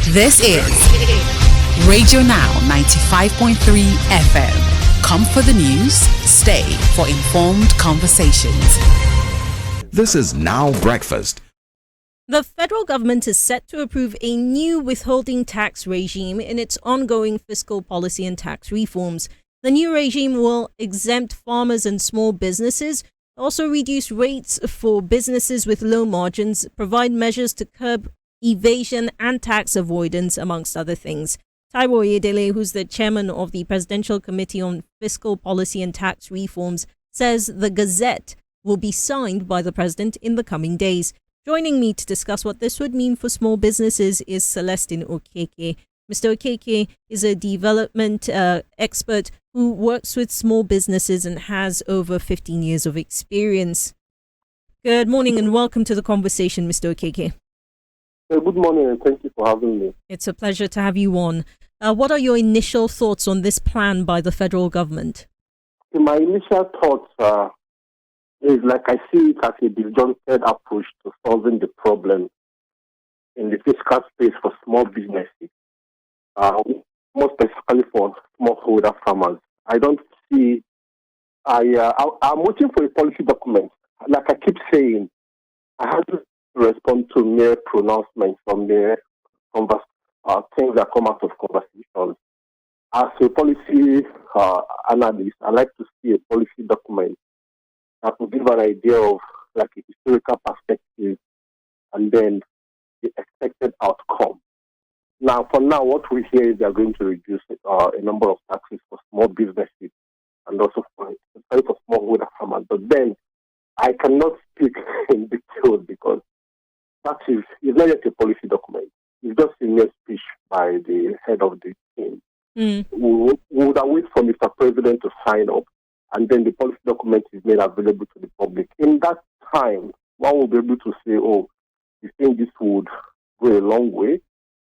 This is Radio Now 95.3 FM. Come for the news, stay for informed conversations. This is Now Breakfast. The federal government is set to approve a new withholding tax regime in its ongoing fiscal policy and tax reforms. The new regime will exempt farmers and small businesses, also reduce rates for businesses with low margins, provide measures to curb evasion and tax avoidance, amongst other things. Taiwo Oyedele, who's the chairman of the Presidential Committee on Fiscal Policy and Tax Reforms, says the Gazette will be signed by the president in the coming days. Joining me to discuss what this would mean for small businesses is Celestine Okeke. Mr. Okeke is a development expert who works with small businesses and has over 15 years of experience. Good morning and welcome to the conversation, Mr. Okeke. Good morning and thank you for having me. It's a pleasure to have you on. What are your initial thoughts on this plan by the federal government? My initial thoughts is like I see it as a disjointed approach to solving the problem in the fiscal space for small businesses, more specifically for smallholder farmers. I don't see. I'm waiting for a policy document. Like I keep saying, I have to respond to mere pronouncements from mere things that come out of conversations. As a policy analyst, I like to see a policy document that will give an idea of like a historical perspective and then the expected outcome. Now, for now, what we hear is they are going to reduce a number of taxes for small businesses and also for smallholder farmers. But then I cannot speak in detail because that is not yet a policy document. It's just a mere speech by the head of the team. We would await for Mr. President to sign up, and then the policy document is made available to the public. In that time, one will be able to say, oh, we think this would go a long way,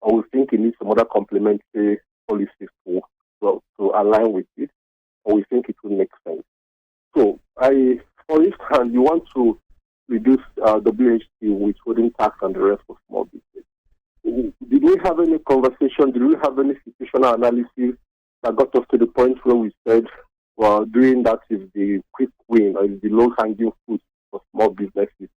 or we think it needs some other complementary policies to align with it, or we think it will make sense. So, for instance, you want to reduce WHT, withholding tax and the rest for small business. Did we have any conversation? Did we have any situational analysis that got us to the point where we said, well, doing that is the quick win or is the low-hanging fruit for small businesses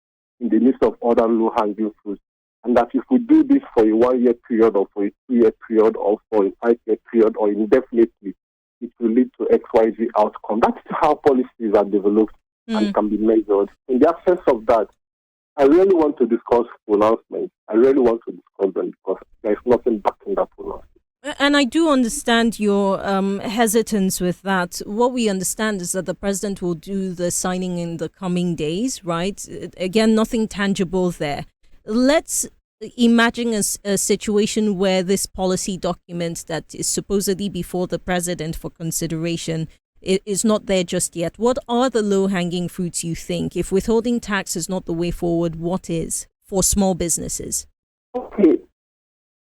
in the midst of other low-hanging fruits? And that if we do this for a 1-year period or for a 2-year period or for a 5-year period or indefinitely, it will lead to XYZ outcome. That's how policies are developed and can be measured. In the absence of that, I really want to discuss pronouncements. I really want to discuss them because there's nothing backing that pronouncement. And I do understand your hesitance with that. What we understand is that the president will do the signing in the coming days, right? Again, nothing tangible there. Let's imagine a situation where this policy document that is supposedly before the president for consideration is not there just yet. What are the low-hanging fruits you think? If withholding tax is not the way forward, what is for small businesses? Okay,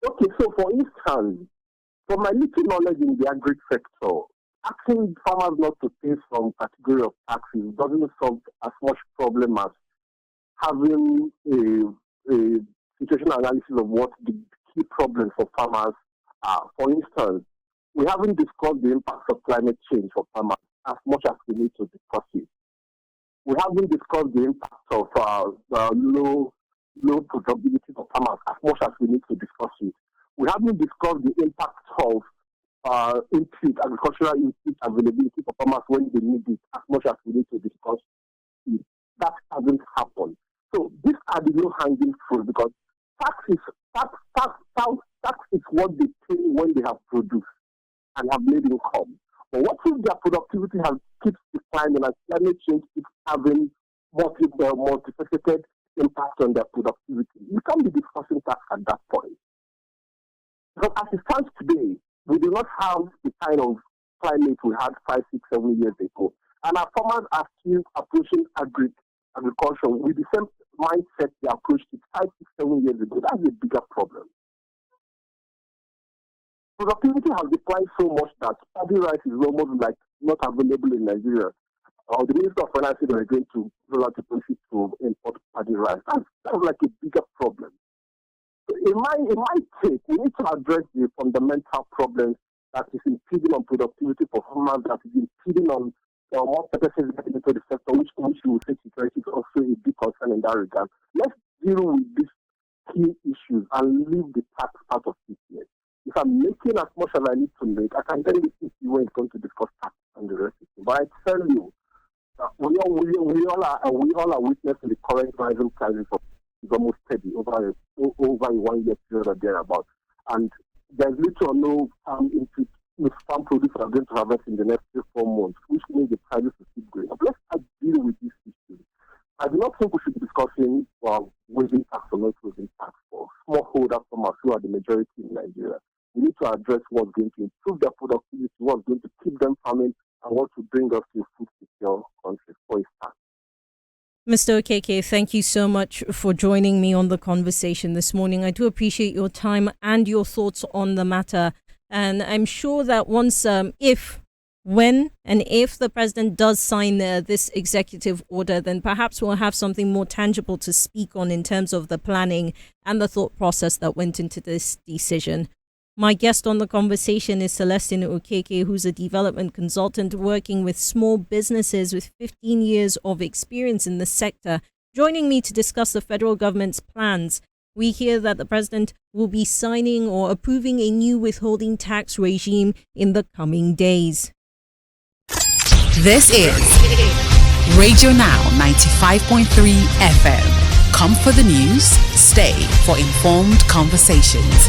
so for instance, from my little knowledge in the agri sector, asking farmers not to pay some category of taxes doesn't solve as much problem as having a situational analysis of what the key problems for farmers are. For instance, we haven't discussed the impact of climate change for farmers as much as we need to discuss it. We haven't discussed the impact of low profitability for farmers as much as we need to discuss it. We haven't discussed the impact of agricultural input availability for farmers when they need it as much as we need to discuss it. That hasn't happened. So these are the low-hanging fruit because tax is what they pay when they have produced and have made income. But what if their productivity keeps declining and climate change keeps having multifaceted impact on their productivity? You can't be discussing tax at that point. Because as it stands today, we do not have the kind of climate we had 5, 6, 7 years ago. And our farmers are still approaching agriculture with the same mindset they approached it 5, 6, 7 years ago. That's a bigger problem. Productivity has declined so much that paddy rice is almost like not available in Nigeria. The Minister of Finance said they're going to roll out a policy to import paddy rice. That's like a bigger problem. In my take, we need to address the fundamental problems that is impeding on productivity performance, that is impeding on more purposes getting into the sector, which you will say security is also a big concern in that regard. Let's deal with these key issues and leave the tax part of it here. If I'm making as much as I need to make, I can get this issue when it's going to discuss tax and the rest of it. But I tell you, we all are witnessing the current rising prices of almost steady over a 1 year period or thereabout. And there's little or no farm input with farm produce are going to harvest in the next 3-4 months, which means the prices will keep going up. Let's deal with this issue. I do not think we should be discussing waiving tax or not waiving tax for smallholder farmers who are the majority in Nigeria. We need to address what's going to improve their productivity, what's going to keep them farming, and what to bring us to a food secure country for a start. Mr. Okeke, thank you so much for joining me on the conversation this morning. I do appreciate your time and your thoughts on the matter. And I'm sure that once, when the president does sign this executive order, then perhaps we'll have something more tangible to speak on in terms of the planning and the thought process that went into this decision. My guest on the conversation is Celestine Okeke, who's a development consultant working with small businesses with 15 years of experience in the sector. Joining me to discuss the federal government's plans, we hear that the president will be signing or approving a new withholding tax regime in the coming days. This is Radio Now 95.3 FM. Come for the news, stay for informed conversations.